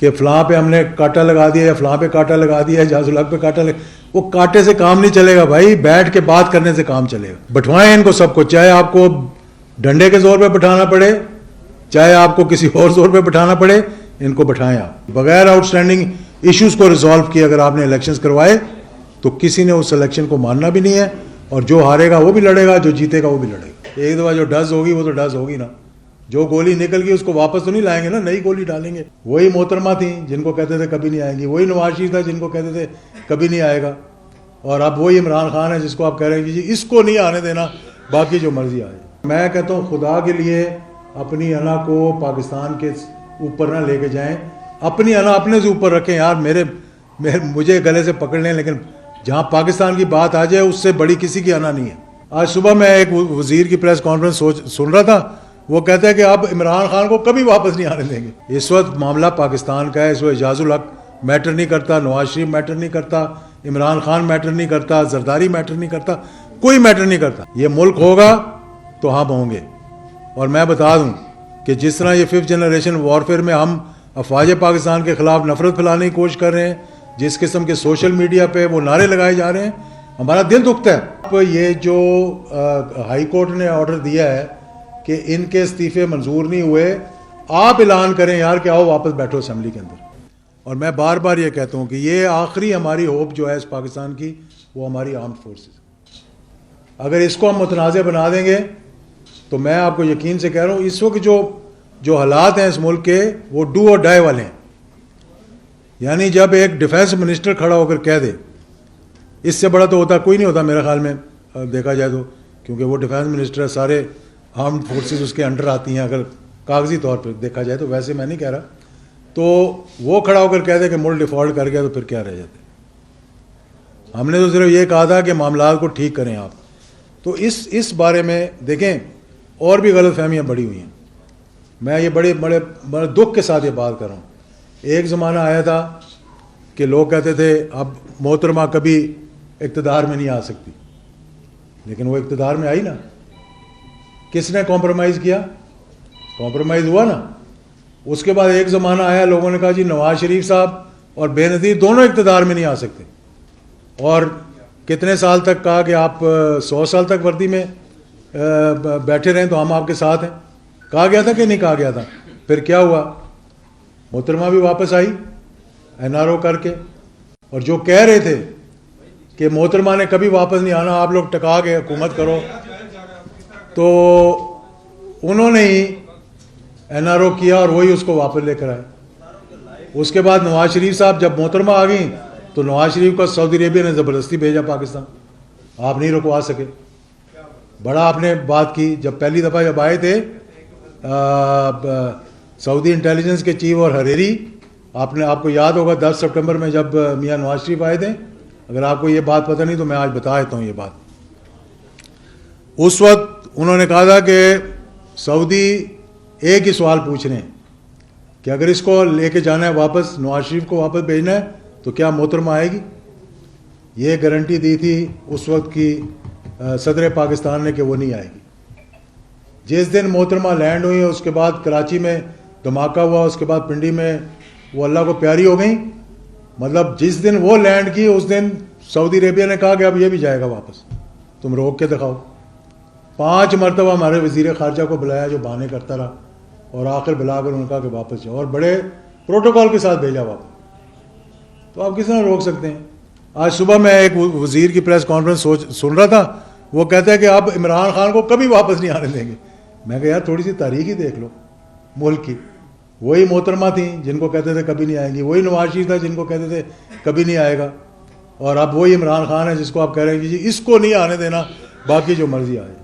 کہ فلاں پہ ہم نے کانٹا لگا دیا یا فلاں پہ کانٹا لگا دیا یا جاز الحق پہ کانٹا وہ کانٹے سے کام نہیں چلے گا بھائی، بیٹھ کے بات کرنے سے کام چلے گا. بٹھوائیں ان کو سب کو، چاہے آپ کو ڈنڈے کے زور پہ بٹھانا پڑے، چاہے آپ کو کسی اور زور پہ بٹھانا پڑے، ان کو بٹھائیں. آپ بغیر آؤٹ اسٹینڈنگ ایشوز کو ریزالو کیے اگر آپ نے الیکشنز کروائے تو کسی نے اس الیکشن کو ماننا بھی نہیں ہے، اور جو ہارے گا وہ بھی لڑے گا، جو جیتے گا وہ بھی لڑے گا. ایک دفعہ جو ڈز ہوگی وہ تو ڈز ہوگی نا، جو گولی نکل گئی اس کو واپس تو نہیں لائیں گے نا، نئی گولی ڈالیں گے. وہی محترمہ تھیں جن کو کہتے تھے کبھی نہیں آئیں گی، وہی نواز شریف تھا جن کو کہتے تھے کبھی نہیں آئے گا، اور اب وہی عمران خان ہے جس کو آپ کہہ رہے ہیں کہ جی اس کو نہیں آنے دینا، باقی جو مرضی آئے. میں کہتا ہوں خدا کے لیے اپنی انا کو پاکستان کے اوپر نہ لے کے جائیں، اپنی انا اپنے سے اوپر رکھیں. یار مجھے گلے سے پکڑ لیں، لیکن جہاں پاکستان کی بات آ جائے اس سے بڑی کسی کی انا نہیں ہے. آج صبح میں ایک وزیر کی پریس کانفرنس سن رہا تھا، وہ کہتا ہے کہ اب عمران خان کو کبھی واپس نہیں آنے دیں گے. اس وقت معاملہ پاکستان کا ہے، اس وقت اعجاز الحق میٹر نہیں کرتا، نواز شریف میٹر نہیں کرتا، عمران خان میٹر نہیں کرتا، زرداری میٹر نہیں کرتا، کوئی میٹر نہیں کرتا. یہ ملک ہوگا تو ہم ہوں گے. اور میں بتا دوں کہ جس طرح یہ 5th جنریشن وارفیئر میں ہم افواج پاکستان کے خلاف نفرت پھیلانے کی کوشش کر رہے ہیں، جس قسم کے سوشل میڈیا پہ وہ نعرے لگائے جا رہے ہیں، ہمارا دل دکھتا ہے. یہ جو ہائی کورٹ نے آرڈر دیا ہے کہ ان کے استعفے منظور نہیں ہوئے، آپ اعلان کریں یار کہ آؤ واپس بیٹھو اسمبلی کے اندر. اور میں بار بار یہ کہتا ہوں کہ یہ آخری ہماری ہوپ جو ہے اس پاکستان کی، وہ ہماری آرمڈ فورسز. اگر اس کو ہم متنازع بنا دیں گے تو میں آپ کو یقین سے کہہ رہا ہوں اس وقت جو حالات ہیں اس ملک کے، وہ ڈو اور ڈائی والے ہیں. یعنی جب ایک ڈیفینس منسٹر کھڑا ہو کر کہہ دے، اس سے بڑا تو ہوتا کوئی نہیں ہوتا میرے خیال میں دیکھا جائے تو، کیونکہ وہ ڈیفینس منسٹر ہے، سارے آرمڈ فورسز اس کے انڈر آتی ہیں اگر کاغذی طور پہ دیکھا جائے تو، ویسے میں نہیں کہہ رہا. تو وہ کھڑا ہو کر کہہ دے کہ ملک ڈیفالٹ کر گیا تو پھر کیا رہ جاتے. ہم نے تو صرف یہ کہا تھا کہ معاملات کو ٹھیک کریں آپ. تو اس بارے میں دیکھیں اور بھی غلط فہمیاں بڑی ہوئی ہیں. میں یہ بڑے دکھ کے ساتھ یہ بات کر رہا ہوں. ایک زمانہ آیا تھا کہ لوگ کہتے تھے اب محترمہ کبھی اقتدار میں نہیں آ سکتی، لیکن وہ اقتدار میں آئی نا. کس نے کمپرومائز کیا؟ کمپرومائز ہوا نا. اس کے بعد ایک زمانہ آیا، لوگوں نے کہا جی نواز شریف صاحب اور بے نظیر دونوں اقتدار میں نہیں آ سکتے، اور کتنے سال تک کہا کہ آپ 100 سال تک وردی میں بیٹھے رہیں تو ہم آپ کے ساتھ ہیں. کہا گیا تھا کہ نہیں کہا گیا تھا؟ پھر کیا ہوا؟ محترمہ بھی واپس آئی NRO کر کے، اور جو کہہ رہے تھے کہ محترمہ نے کبھی واپس نہیں آنا، آپ لوگ ٹکا کے حکومت کرو، تو انہوں نے ہی NRO کیا اور وہی اس کو واپس لے کر آئے. اس کے بعد نواز شریف صاحب جب محترمہ آ گئیں تو نواز شریف کو سعودی عربیہ نے زبردستی بھیجا پاکستان. آپ نہیں رکوا سکے. بڑا آپ نے بات کی. جب پہلی دفعہ جب آئے تھے سعودی انٹیلیجنس کے چیف اور حریری، آپ کو یاد ہوگا 10 سپٹمبر میں جب میاں نواز شریف آئے تھے. اگر آپ کو یہ بات پتہ نہیں تو میں آج بتا دیتا ہوں یہ بات. اس وقت انہوں نے کہا تھا کہ سعودی ایک ہی سوال پوچھ رہے ہیں کہ اگر اس کو لے کے جانا ہے واپس، نواز شریف کو واپس بھیجنا ہے تو کیا محترمہ آئے گی؟ یہ گارنٹی دی تھی اس وقت کی صدر پاکستان نے کہ وہ نہیں آئے گی. جس دن محترمہ لینڈ ہوئی، اس کے بعد کراچی میں دھماکہ ہوا، اس کے بعد پنڈی میں وہ اللہ کو پیاری ہو گئیں. مطلب جس دن وہ لینڈ کی اس دن سعودی عربیہ نے کہا کہ اب یہ بھی جائے گا واپس، تم روک کے دکھاؤ. 5 مرتبہ ہمارے وزیر خارجہ کو بلایا جو بہانے کرتا رہا، اور آخر بلا کر انہوں نے کہا کہ واپس جاؤ، اور بڑے پروٹوکول کے ساتھ بھیجا واپس. تو آپ کس طرح روک سکتے ہیں؟ آج صبح میں ایک وزیر کی پریس کانفرنس سن رہا تھا، وہ کہتا ہے کہ اب عمران خان کو کبھی واپس نہیں آنے دیں گے. میں کہا یار تھوڑی سی تاریخ ہی دیکھ لو ملک کی. وہی محترمہ تھیں جن کو کہتے تھے کبھی نہیں آئیں گی، وہی نواز شریف تھا جن کو کہتے تھے کبھی نہیں آئے گا، اور اب وہی عمران خان ہے جس کو آپ کہہ رہے ہیں کہ جی اس کو نہیں آنے دینا، باقی جو مرضی آئے.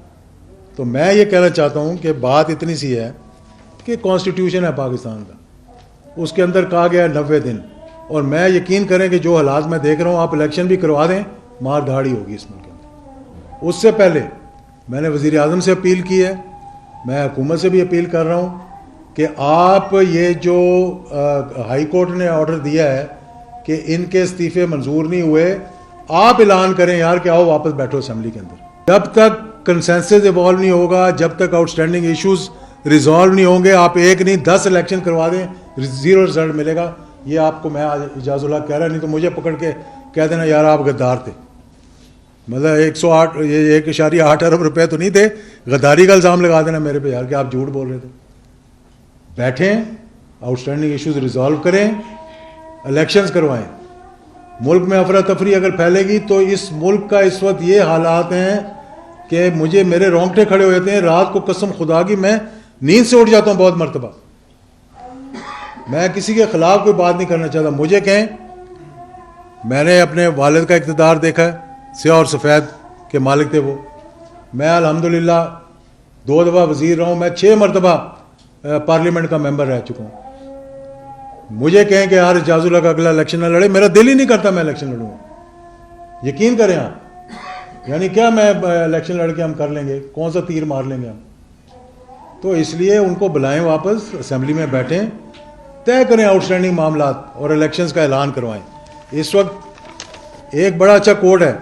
تو میں یہ کہنا چاہتا ہوں کہ بات اتنی سی ہے کہ کانسٹیٹیوشن ہے پاکستان کا، اس کے اندر کہا گیا 90 دن، اور میں یقین کریں کہ جو حالات میں دیکھ رہا ہوں، آپ الیکشن بھی کروا دیں، مار دھاڑی ہوگی اس ملک کے اندر. اس سے پہلے میں نے وزیر اعظم سے اپیل کی ہے، میں حکومت سے بھی اپیل کر رہا ہوں کہ آپ یہ جو ہائی کورٹ نے آرڈر دیا ہے کہ ان کے استعفے منظور نہیں ہوئے، آپ اعلان کریں یار کہ آؤ واپس بیٹھو اسمبلی کے اندر. جب تک کنسنسس ایوالو نہیں ہوگا، جب تک آؤٹ اسٹینڈنگ ایشوز ریزالو نہیں ہوں گے، آپ ایک نہیں 10 الیکشن کروا دیں، 0 رزلٹ ملے گا. یہ آپ کو میں آج اجاز اللہ کہہ رہا, نہیں تو مجھے پکڑ کے کہہ دینا یار آپ غدار تھے. مطلب 108 یہ 1.8 ارب روپے تو نہیں تھے, غداری کا الزام لگا دینا میرے پہ یار کہ آپ جھوٹ بول رہے تھے. بیٹھیں, آؤٹ اسٹینڈنگ ایشوز ریزالو کریں, الیکشنز کروائیں. ملک میں افراتفری اگر پھیلے گی تو اس ملک کا اس وقت یہ حالات ہیں کہ مجھے میرے رونگٹے کھڑے ہو جاتے ہیں. رات کو قسم خدا کی میں نیند سے اٹھ جاتا ہوں بہت مرتبہ. میں کسی کے خلاف کوئی بات نہیں کرنا چاہتا. مجھے کہیں, میں نے اپنے والد کا اقتدار دیکھا ہے, سیاہ اور سفید کے مالک تھے وہ. میں الحمدللہ 2 دفعہ وزیر رہا ہوں, میں 6 مرتبہ پارلیمنٹ کا ممبر رہ چکا ہوں. مجھے کہیں کہ یار اجاز اللہ کا اگلا الیکشن نہ لڑے, میرا دل ہی نہیں کرتا میں الیکشن لڑوں. یقین کریں آپ, یعنی کیا میں الیکشن لڑ کے ہم کر لیں گے, کون سا تیر مار لیں گے ہم. تو اس لیے ان کو بلائیں واپس, اسمبلی میں بیٹھیں, طے کریں آؤٹ اسٹینڈنگ معاملات اور الیکشنز کا اعلان کروائیں. اس وقت ایک بڑا اچھا کوڈ ہے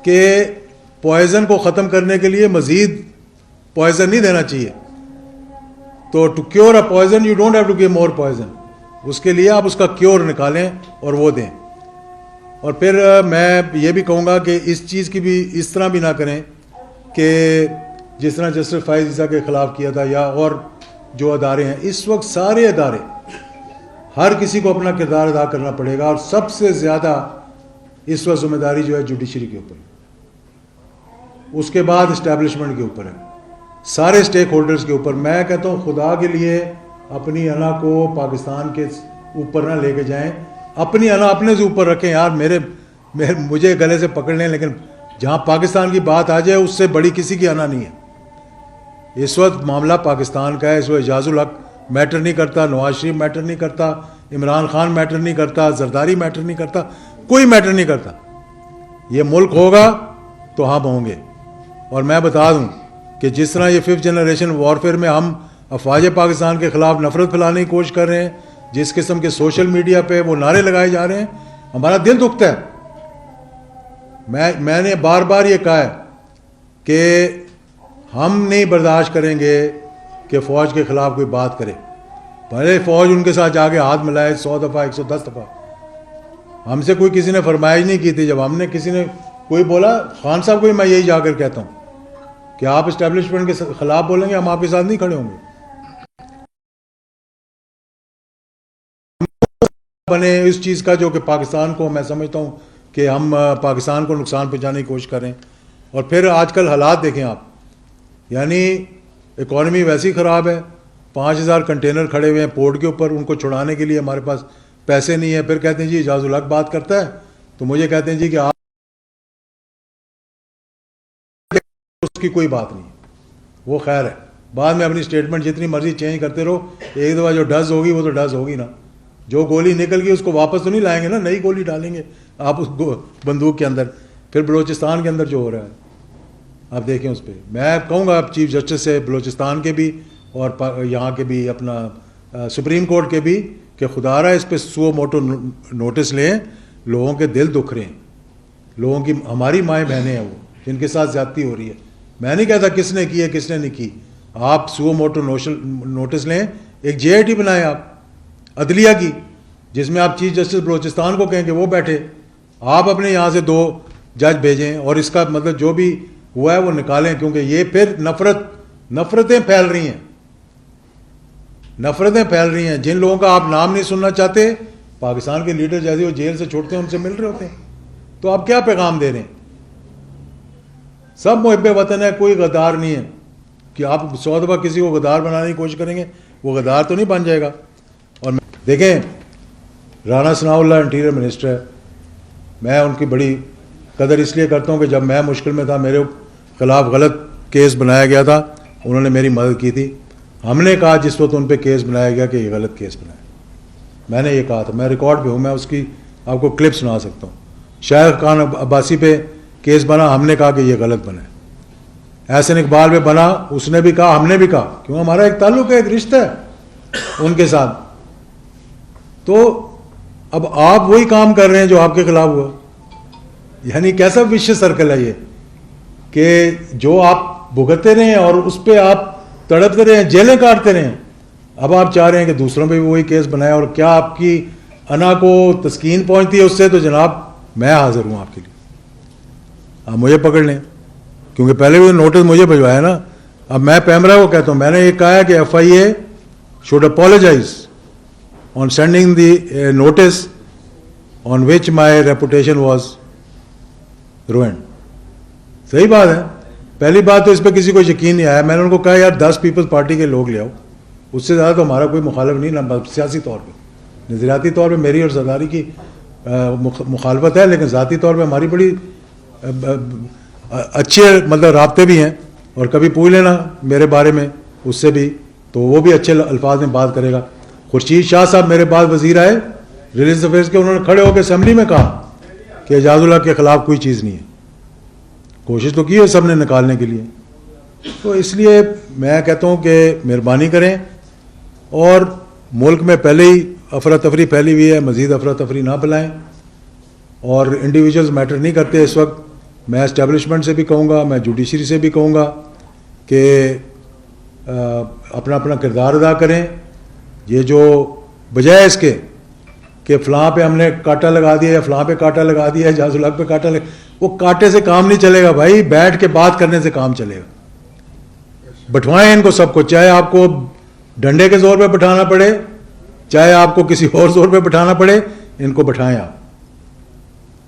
کہ پوائزن کو ختم کرنے کے لیے مزید پوائزن نہیں دینا چاہیے. تو to cure a poison you don't have to give more poison. اس کے لیے آپ اس کا کیور نکالیں اور وہ دیں. اور پھر میں یہ بھی کہوں گا کہ اس چیز کی بھی اس طرح بھی نہ کریں کہ جس طرح جسٹس فائز عیسیٰ کے خلاف کیا تھا, یا اور جو ادارے ہیں اس وقت, سارے ادارے, ہر کسی کو اپنا کردار ادا کرنا پڑے گا. اور سب سے زیادہ اس وقت ذمہ داری جو ہے جوڈیشری کے اوپر, اس کے بعد اسٹیبلشمنٹ کے اوپر ہے, سارے اسٹیک ہولڈرز کے اوپر. میں کہتا ہوں خدا کے لیے اپنی انا کو پاکستان کے اوپر نہ لے کے جائیں, اپنی انا اپنے سے اوپر رکھیں. یار مجھے گلے سے پکڑ لیں, لیکن جہاں پاکستان کی بات آ جائے اس سے بڑی کسی کی انا نہیں ہے. اس وقت معاملہ پاکستان کا ہے. اس وقت اعجاز الحق میٹر نہیں کرتا, نواز شریف میٹر نہیں کرتا, عمران خان میٹر نہیں کرتا, زرداری میٹر نہیں کرتا, کوئی میٹر نہیں کرتا. یہ ملک ہوگا تو ہم ہوں گے. اور میں بتا دوں کہ جس طرح یہ 5th جنریشن وارفیئر میں ہم افواج پاکستان کے خلاف نفرت پھیلانے کی کوشش کر رہے ہیں, جس قسم کے سوشل میڈیا پہ وہ نعرے لگائے جا رہے ہیں, ہمارا دل دکھتا ہے. میں نے بار بار یہ کہا ہے کہ ہم نہیں برداشت کریں گے کہ فوج کے خلاف کوئی بات کرے. پہلے فوج ان کے ساتھ جا کے ہاتھ ملائے 100 دفعہ 110 دفعہ. ہم سے کوئی کسی نے فرمائش نہیں کی تھی. جب ہم نے کسی نے کوئی بولا, خان صاحب کو میں یہی جا کر کہتا ہوں کہ آپ اسٹیبلشمنٹ کے خلاف بولیں گے, ہم آپ کے ساتھ نہیں کھڑے ہوں گے. بنے اس چیز کا جو کہ پاکستان کو, میں سمجھتا ہوں کہ ہم پاکستان کو نقصان پہنچانے کی کوشش کریں. اور پھر آج کل حالات دیکھیں آپ, یعنی اکانومی ویسی خراب ہے, 5000 کنٹینر کھڑے ہوئے ہیں پورٹ کے اوپر, ان کو چھڑانے کے لیے ہمارے پاس پیسے نہیں ہیں. پھر کہتے ہیں جی اعجاز الحق بات کرتا ہے, تو مجھے کہتے ہیں جی کہ آپ اس کی کوئی بات نہیں. وہ خیر ہے, بعد میں اپنی اسٹیٹمنٹ جتنی مرضی چینج کرتے رہو, ایک دفعہ جو ڈز ہوگی وہ تو ڈز ہوگی نا. جو گولی نکل گئی اس کو واپس تو نہیں لائیں گے نا, نئی گولی ڈالیں گے آپ اس بندوق کے اندر. پھر بلوچستان کے اندر جو ہو رہا ہے آپ دیکھیں اس پہ. میں کہوں گا چیف جسٹس سے, بلوچستان کے بھی اور یہاں کے بھی, اپنا سپریم کورٹ کے بھی, کہ خدا رہا اس پہ سو موٹو نوٹس لیں. لوگوں کے دل دکھ رہے ہیں, لوگوں کی, ہماری مائیں بہنیں ہیں وہ جن کے ساتھ زیادتی ہو رہی ہے. میں نہیں کہتا کس نے کی ہے کس نے نہیں کی. آپ سو موٹو نوٹس لیں, ایک JIT بنائیں آپ عدلیہ کی, جس میں آپ چیف جسٹس بلوچستان کو کہیں کہ وہ بیٹھے, آپ اپنے یہاں سے 2 جج بھیجیں, اور اس کا مطلب جو بھی ہوا ہے وہ نکالیں. کیونکہ یہ پھر نفرتیں پھیل رہی ہیں, نفرتیں پھیل رہی ہیں. جن لوگوں کا آپ نام نہیں سننا چاہتے, پاکستان کے لیڈر جیسے وہ جیل سے چھوڑتے ہیں ان سے مل رہے ہوتے ہیں, تو آپ کیا پیغام دے رہے ہیں؟ سب محب وطن ہے, کوئی غدار نہیں ہے. کہ آپ 100 دفعہ کسی کو غدار بنانے کی کوشش کریں گے, وہ غدار تو نہیں بن جائے گا. اور دیکھیں, رانا ثناء اللہ انٹیریئر منسٹر ہے, میں ان کی بڑی قدر اس لیے کرتا ہوں کہ جب میں مشکل میں تھا, میرے خلاف غلط کیس بنایا گیا تھا, انہوں نے میری مدد کی تھی. ہم نے کہا جس وقت ان پہ کیس بنایا گیا کہ یہ غلط کیس بنایا, میں نے یہ کہا تھا, میں ریکارڈ پہ ہوں, میں اس کی آپ کو کلپ سنا سکتا ہوں. شاہد خان عباسی پہ کیس بنا, ہم نے کہا کہ یہ غلط بنا ہے. احسن اقبال پہ بنا, اس نے بھی کہا, ہم نے بھی کہا, کیوں ہمارا ایک تعلق ہے, ایک رشتہ ہے ان کے ساتھ. تو اب آپ وہی کام کر رہے ہیں جو آپ کے خلاف ہوا. یعنی کیسا وشیس سرکل ہے یہ, کہ جو آپ بھگتتے رہے ہیں اور اس پہ آپ تڑپتے رہے ہیں, جیلیں کاٹتے رہے ہیں. اب آپ چاہ رہے ہیں کہ دوسروں پہ بھی وہی کیس بنائے. اور کیا آپ کی انا کو تسکین پہنچتی ہے اس سے تو جناب میں حاضر ہوں آپ کے لیے, آپ مجھے پکڑ لیں, کیونکہ پہلے بھی نوٹس مجھے بھجوایا نا. اب میں پیمرا کو کہتا ہوں, میں نے یہ کہا ہے کہ F I A should apologise on sending the notice on which my reputation was ruined. صحیح بات ہے. پہلی بات تو اس پہ کسی کو یقین نہیں آیا. میں نے ان کو کہا یار 10 پیپلز پارٹی کے لوگ لے آؤ, اس سے زیادہ تو ہمارا کوئی مخالف نہیں, نہ سیاسی طور پہ, نظریاتی طور پہ میری اور زرداری کی مخالفت ہے, لیکن ذاتی طور پہ ہماری بڑی اچھے مطلب رابطے بھی ہیں, اور کبھی پوچھ لینا میرے بارے میں اس سے بھی, تو وہ بھی اچھے الفاظ میں بات کرے گا. خورشید شاہ صاحب میرے بعد وزیر آئے ریلیجس افیئرس کے, انہوں نے کھڑے ہو کے اسمبلی میں کہا کہ اعجاز اللہ کے خلاف کوئی چیز نہیں ہے. کوشش تو کی ہے سب نے نکالنے کے لیے. تو اس لیے میں کہتا ہوں کہ مہربانی کریں, اور ملک میں پہلے ہی افراتفری پھیلی ہوئی ہے, مزید افراتفری نہ پھیلائیں, اور انڈیویجولز میٹر نہیں کرتے اس وقت. میں اسٹیبلشمنٹ سے بھی کہوں گا, میں جوڈیشری سے بھی کہوں گا کہ اپنا اپنا کردار ادا کریں. یہ جو بجائے اس کے کہ فلاں پہ ہم نے کانٹا لگا دیا یا فلاں پہ کانٹا لگا دیا, اعجاز الحق پہ کانٹا وہ کانٹے سے کام نہیں چلے گا بھائی, بیٹھ کے بات کرنے سے کام چلے گا. بٹھوائیں ان کو سب کو, چاہے آپ کو ڈنڈے کے زور پہ بٹھانا پڑے, چاہے آپ کو کسی اور زور پہ بٹھانا پڑے, ان کو بٹھائیں آپ.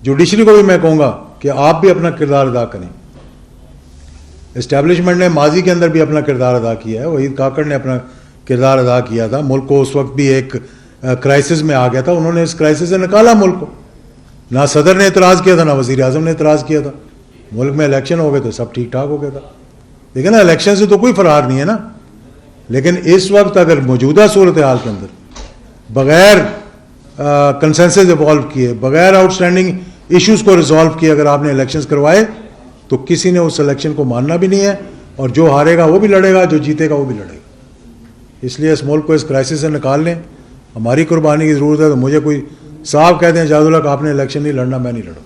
جوڈیشری کو بھی میں کہوں گا کہ آپ بھی اپنا کردار ادا کریں. اسٹیبلشمنٹ نے ماضی کے اندر بھی اپنا کردار ادا کیا ہے, وحید کاکڑ نے اپنا کردار ادا کیا تھا. ملک کو اس وقت بھی ایک کرائسس میں آ گیا تھا, انہوں نے اس کرائسس سے نکالا ملک کو. نہ صدر نے اعتراض کیا تھا, نہ وزیر اعظم نے اعتراض کیا تھا. ملک میں الیکشن ہو گئے تو سب ٹھیک ٹھاک ہو گیا تھا. لیکن نا الیکشن سے تو کوئی فرار نہیں ہے نا. لیکن اس وقت اگر موجودہ صورتحال کے اندر بغیر کنسنسس ایوالو کیے, بغیر آؤٹ اسٹینڈنگ ایشوز کو ریزالو کیے اگر آپ نے الیکشنز کروائے, تو کسی نے اس الیکشن کو ماننا بھی نہیں ہے, اور جو ہارے گا وہ بھی لڑے گا, جو جیتے گا وہ بھی لڑے گا. اس لیے اس ملک کو اس کرائسس سے نکال لیں. ہماری قربانی کی ضرورت ہے. تو مجھے کوئی صاحب کہتے ہیں اعجاز الحق آپ نے الیکشن نہیں لڑنا, میں نہیں لڑوں.